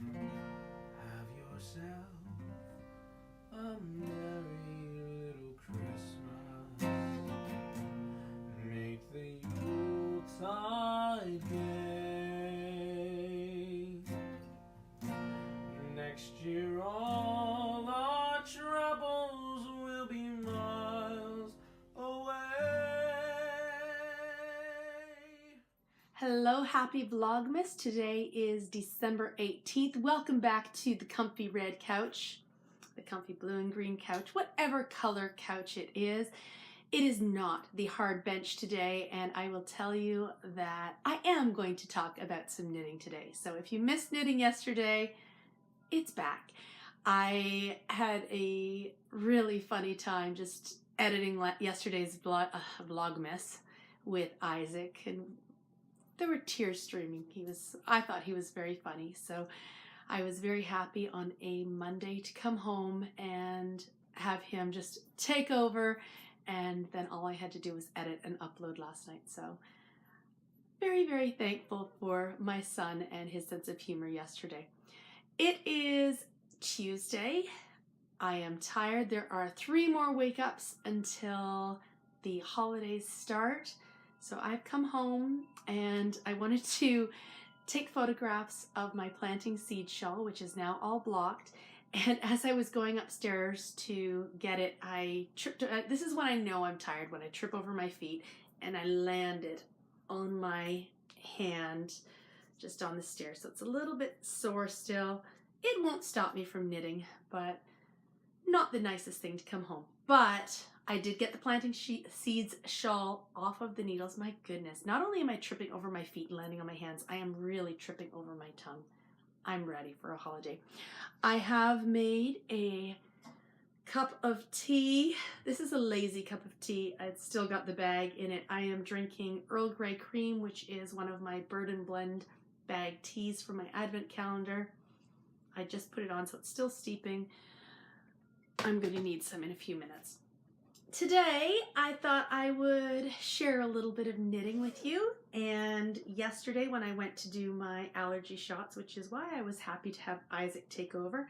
Have yourself a merry little Christmas. Make the Yuletide gay. Next year all our troubles will be miles away. Hello, happy Vlogmas. Today is December 18th. Welcome back to the comfy red couch, the comfy blue and green couch, whatever color couch it is. It is not the hard bench today, and I will tell you that I am going to talk about some knitting today. So if you missed knitting yesterday, it's back. I had a really funny time just editing yesterday's Vlogmas with Isaac, and there were tears streaming. I thought he was very funny. So I was very happy on a Monday to come home and have him just take over. And then all I had to do was edit and upload last night. So very, very thankful for my son and his sense of humor yesterday. It is Tuesday. I am tired. There are 3 more wake-ups until the holidays start. So I've come home and I wanted to take photographs of my planting seed shawl, which is now all blocked. And as I was going upstairs to get it, I tripped. This is when I know I'm tired, when I trip over my feet and I landed on my hand just on the stairs. So it's a little bit sore still. It won't stop me from knitting, but not the nicest thing to come home. But I did get the planting seeds shawl off of the needles. My goodness, not only am I tripping over my feet and landing on my hands, I am really tripping over my tongue. I'm ready for a holiday. I have made a cup of tea. This is a lazy cup of tea. It's still got the bag in it. I am drinking Earl Grey cream, which is one of my Bird and Blend bag teas for my advent calendar. I just put it on, so it's still steeping. I'm going to need some in a few minutes. Today, I thought I would share a little bit of knitting with you. And yesterday when I went to do my allergy shots, which is why I was happy to have Isaac take over,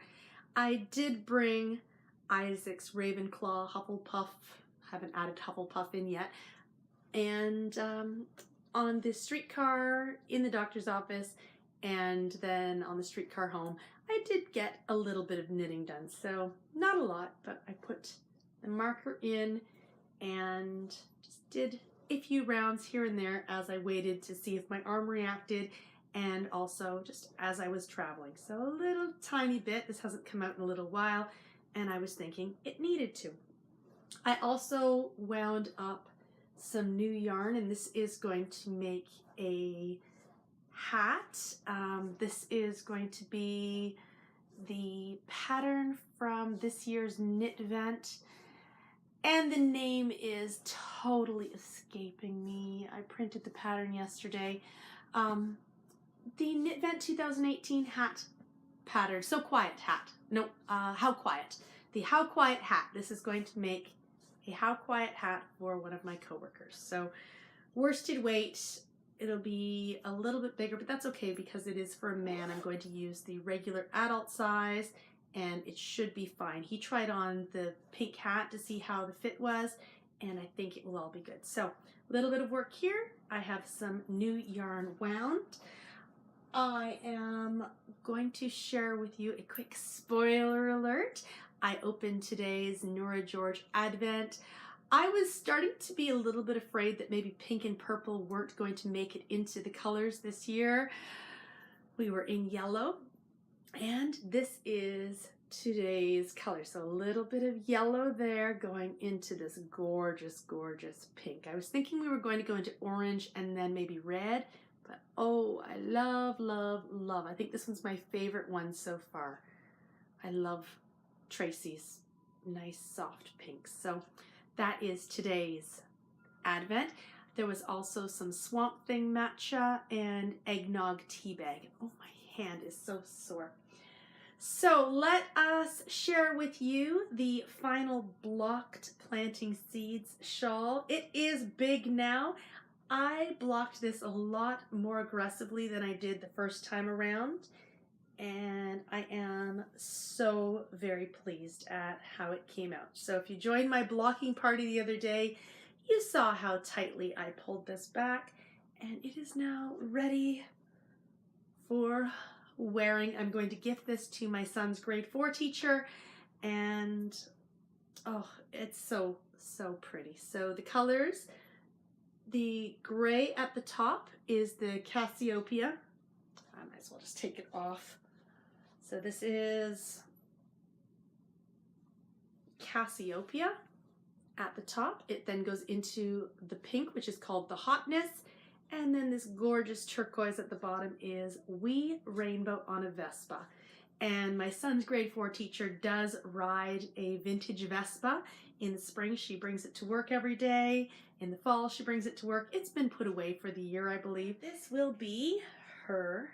I did bring Isaac's Ravenclaw Hufflepuff. Haven't added Hufflepuff in yet. And on the streetcar in the doctor's office and then on the streetcar home, I did get a little bit of knitting done. So not a lot, but I put the marker in and just did a few rounds here and there as I waited to see if my arm reacted, and also just as I was traveling. So a little tiny bit. This hasn't come out in a little while, and I was thinking it needed to. I also wound up some new yarn, and this is going to make a hat. This is going to be the pattern from this year's knit event. And the name is totally escaping me. I printed the pattern yesterday. The Knitvent 2018 hat pattern. So Quiet hat. No, How Quiet. The How Quiet hat. This is going to make a How Quiet hat for one of my coworkers. So worsted weight. It'll be a little bit bigger, but that's okay because it is for a man. I'm going to use the regular adult size, and it should be fine. He tried on the pink hat to see how the fit was, and I think it will all be good. So a little bit of work here. I have some new yarn wound. I am going to share with you a quick spoiler alert. I opened today's Nora George Advent. I was starting to be a little bit afraid that maybe pink and purple weren't going to make it into the colors this year. We were in yellow. And this is today's color. So a little bit of yellow there going into this gorgeous, gorgeous pink. I was thinking we were going to go into orange and then maybe red, but oh, I love, love, love. I think this one's my favorite one so far. I love Tracy's nice soft pinks. So that is today's Advent. There was also some Swamp Thing matcha and eggnog tea bag. Oh, my hand is so sore. So let us share with you the final blocked planting seeds shawl. It is big now. I blocked this a lot more aggressively than I did the first time around, and I am so very pleased at how it came out. So if you joined my blocking party the other day, you saw how tightly I pulled this back, and it is now ready for wearing. I'm going to gift this to my son's grade 4 teacher, and oh, it's so pretty. So the colors, the gray at the top is the Cassiopeia. I might as well just take it off. So this is Cassiopeia at the top. It then goes into the pink, which is called the Hotness. And then this gorgeous turquoise at the bottom is Wee Rainbow on a Vespa. And my son's grade 4 teacher does ride a vintage Vespa. In the spring, she brings it to work every day. In the fall, she brings it to work. It's been put away for the year, I believe. This will be her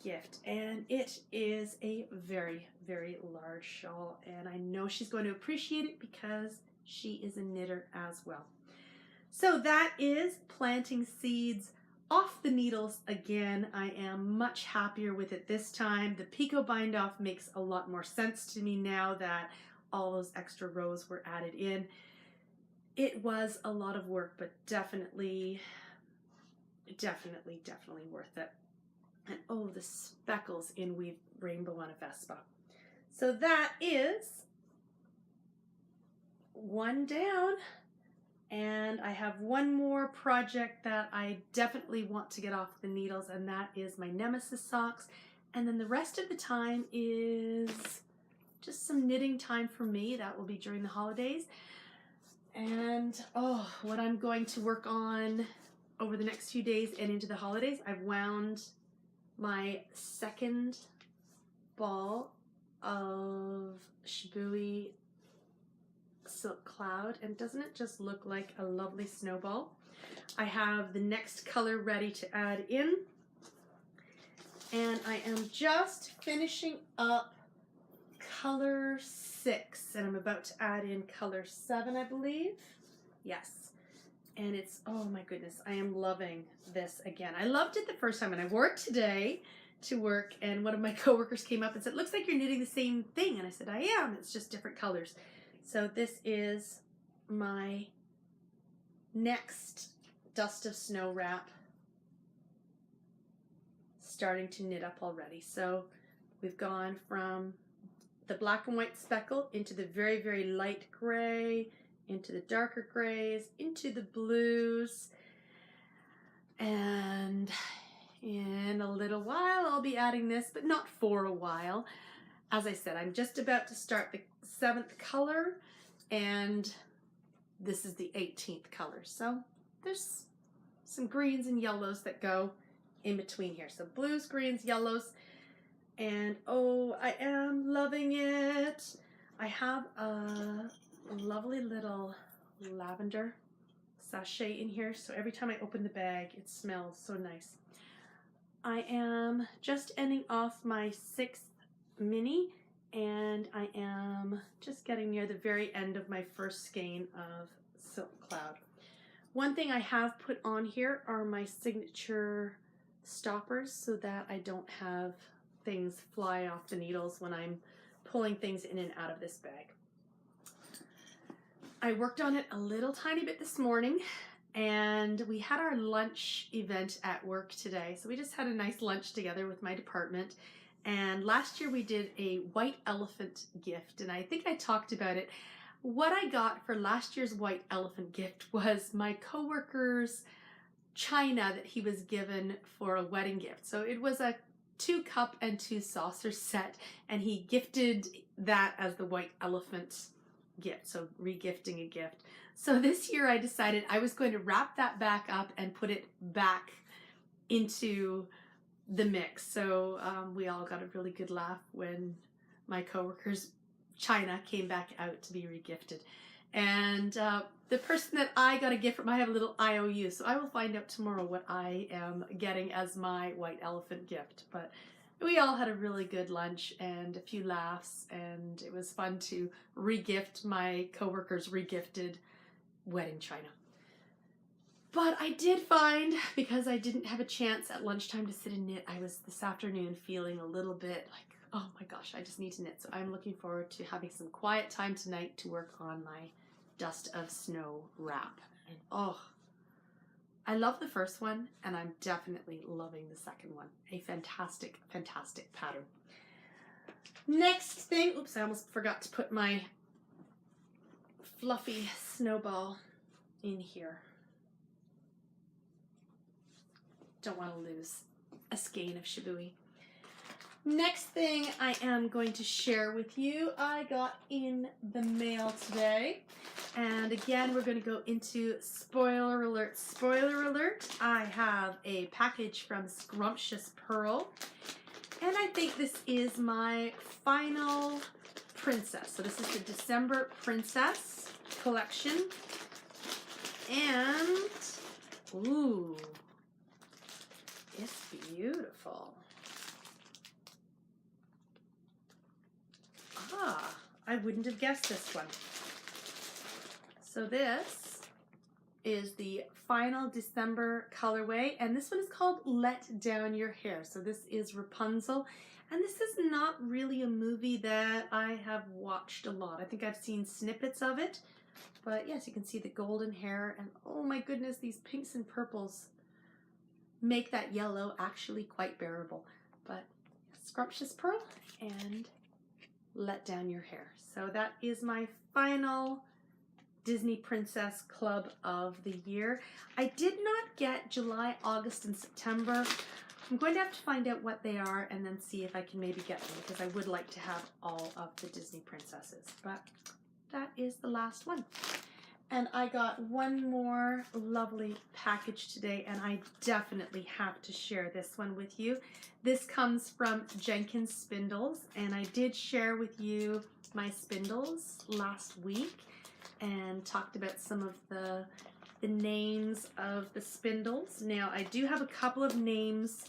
gift, and it is a very, very large shawl, and I know she's going to appreciate it because she is a knitter as well. So that is planting seeds off the needles again. I am much happier with it this time. The Pico bind off makes a lot more sense to me now that all those extra rows were added in. It was a lot of work, but definitely worth it. And oh, the speckles in Wee Rainbow on a Vespa. So that is one down. And I have one more project that I definitely want to get off the needles, and that is my Nemesis socks. And then the rest of the time is just some knitting time for me. That will be during the holidays. And oh, what I'm going to work on over the next few days and into the holidays, I've wound my second ball of Shibui Silk Cloud, and doesn't it just look like a lovely snowball? I have the next color ready to add in, and I am just finishing up color 6, and I'm about to add in color 7, I believe. Yes. And it's, oh my goodness, I am loving this again. I loved it the first time, and I wore it today to work, and one of my coworkers came up and said, "Looks like you're knitting the same thing." And I said, "I am, it's just different colors." So this is my next Dust of Snow wrap, starting to knit up already. So we've gone from the black and white speckle into the very, very light gray, into the darker grays, into the blues, and in a little while I'll be adding this, but not for a while. As I said, I'm just about to start the 7th color, and this is the 18th color. So there's some greens and yellows that go in between here. So blues, greens, yellows, and oh, I am loving it. I have a lovely little lavender sachet in here, so every time I open the bag it smells so nice. I am just ending off my 6th mini, and I am just getting near the very end of my first skein of Silk Cloud. One thing I have put on here are my signature stoppers so that I don't have things fly off the needles when I'm pulling things in and out of this bag. I worked on it a little tiny bit this morning, and we had our lunch event at work today. So we just had a nice lunch together with my department. And last year we did a white elephant gift, and I think I talked about it. What I got for last year's white elephant gift was my coworker's china that he was given for a wedding gift. So it was a 2-cup and 2 saucer set, and he gifted that as the white elephant gift, so regifting a gift. So this year I decided I was going to wrap that back up and put it back into the mix. So we all got a really good laugh when my coworker's china came back out to be regifted. And the person that I got a gift from, I have a little IOU, so I will find out tomorrow what I am getting as my white elephant gift. But we all had a really good lunch and a few laughs, and it was fun to regift my coworker's regifted wedding china. But I did find, because I didn't have a chance at lunchtime to sit and knit, I was this afternoon feeling a little bit like, oh my gosh, I just need to knit. So I'm looking forward to having some quiet time tonight to work on my Dust of Snow wrap. And oh, I love the first one, and I'm definitely loving the second one. A fantastic, fantastic pattern. Next thing, oops, I almost forgot to put my fluffy snowball in here. Don't want to lose a skein of Shibui. Next thing I am going to share with you, I got in the mail today. And again, we're going to go into spoiler alert. Spoiler alert, I have a package from Scrumptious Pearl. And I think this is my final princess. So this is the December Princess collection. And, ooh, it's beautiful. Ah, I wouldn't have guessed this one. So this is the final December colorway, and this one is called Let Down Your Hair. So this is Rapunzel, and this is not really a movie that I have watched a lot. I think I've seen snippets of it, but yes, you can see the golden hair, and oh my goodness, these pinks and purples make that yellow actually quite bearable. But Scrumptious Pearl and Let Down Your Hair. So that is my final Disney Princess Club of the year. I did not get July, August, and September. I'm going to have to find out what they are and then see if I can maybe get them, because I would like to have all of the Disney princesses. But that is the last one. And I got one more lovely package today, and I definitely have to share this one with you. This comes from Jenkins Spindles, and I did share with you my spindles last week and talked about some of the names of the spindles. Now, I do have a couple of names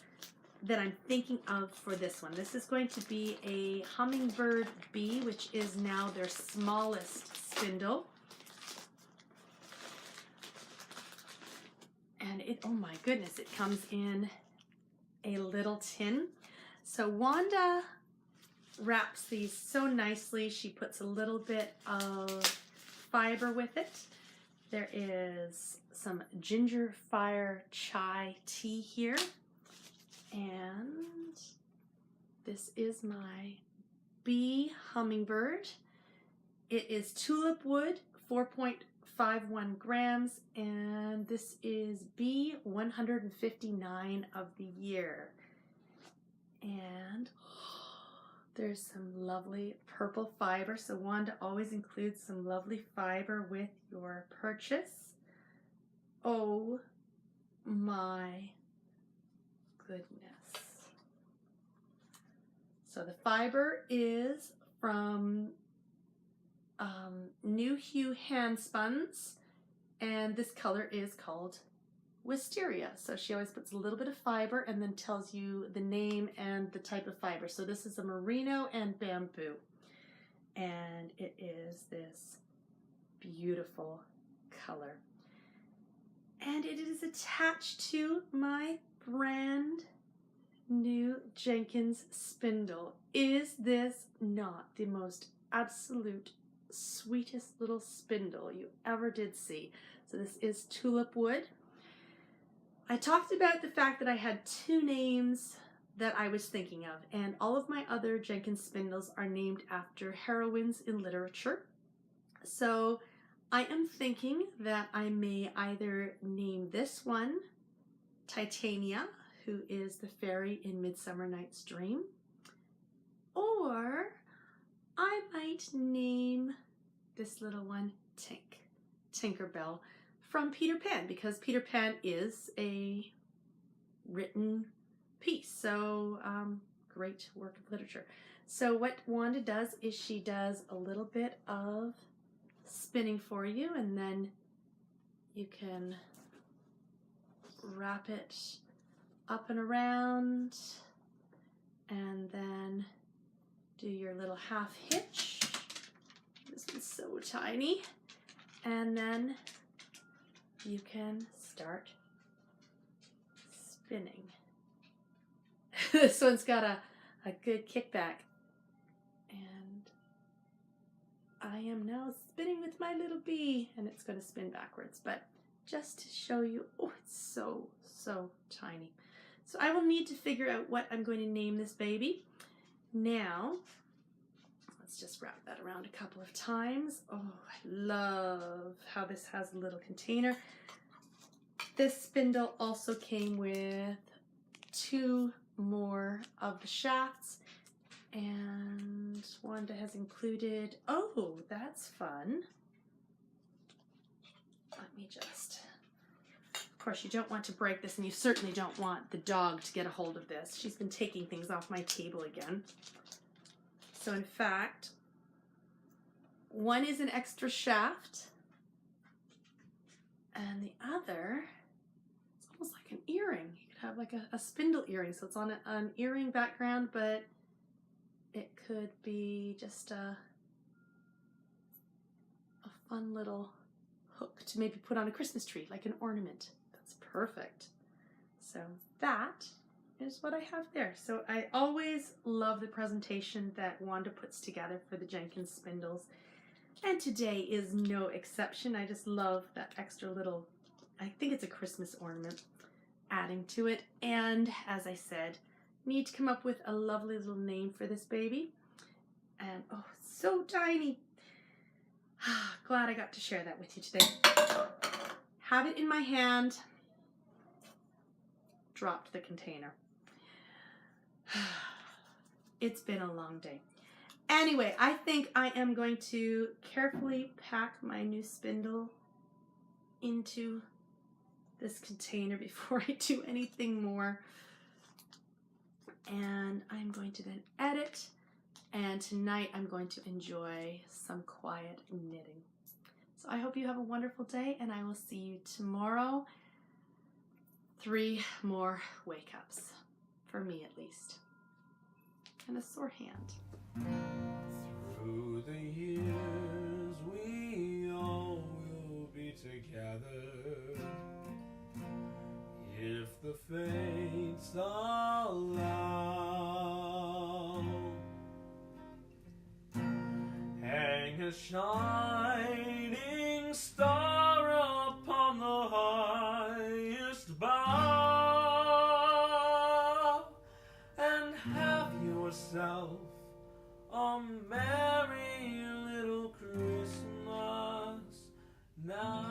that I'm thinking of for this one. This is going to be a Hummingbird Bee, which is now their smallest spindle. And it, oh my goodness, it comes in a little tin. So Wanda wraps these so nicely. She puts a little bit of fiber with it. There is some ginger fire chai tea here. And this is my bee hummingbird. It is tulip wood, 4.51 grams, and this is bee 159 of the year. And there's some lovely purple fiber. So Wanda always includes some lovely fiber with your purchase. Oh my goodness. So the fiber is from New Hue Handspuns, and this color is called Wisteria. So she always puts a little bit of fiber and then tells you the name and the type of fiber. So this is a merino and bamboo, and it is this beautiful color. And it is attached to my brand new Jenkins spindle. Is this not the most absolute sweetest little spindle you ever did see? So this is tulip wood. I talked about the fact that I had two names that I was thinking of, and all of my other Jenkins spindles are named after heroines in literature. So I am thinking that I may either name this one Titania, who is the fairy in Midsummer Night's Dream, or I might name this little one Tinkerbell from Peter Pan, because Peter Pan is a written piece, so great work of literature. So what Wanda does is she does a little bit of spinning for you, and then you can wrap it up and around, and then do your little half hitch. This one's so tiny. And then you can start spinning. This one's got a good kickback. And I am now spinning with my little bee, and it's going to spin backwards, but just to show you, oh, it's so, so tiny. So I will need to figure out what I'm going to name this baby. Now, let's just wrap that around a couple of times. Oh, I love how this has a little container. This spindle also came with 2 more of the shafts, and Wanda has included, oh, that's fun. Let me just, of course you don't want to break this, and you certainly don't want the dog to get a hold of this. She's been taking things off my table again. So in fact, one is an extra shaft, and the other, it's almost like an earring. You could have like a spindle earring, so it's on an earring background, but it could be just a fun little hook to maybe put on a Christmas tree, like an ornament. That's perfect. So that is what I have there. So I always love the presentation that Wanda puts together for the Jenkins spindles, and today is no exception. I just love that extra little, I think it's a Christmas ornament, adding to it. And as I said, need to come up with a lovely little name for this baby. And oh, it's so tiny. Glad I got to share that with you today. Have it in my hand. Dropped the container. It's been a long day. Anyway, I think I am going to carefully pack my new spindle into this container before I do anything more. And I'm going to then edit. And tonight I'm going to enjoy some quiet knitting. So I hope you have a wonderful day, and I will see you tomorrow. 3 more wake-ups, for me at least. And a sore hand. Through the years we all will be together, if the fates allow. Hang a shining star upon the highest bough, and have yourself a merry little Christmas now.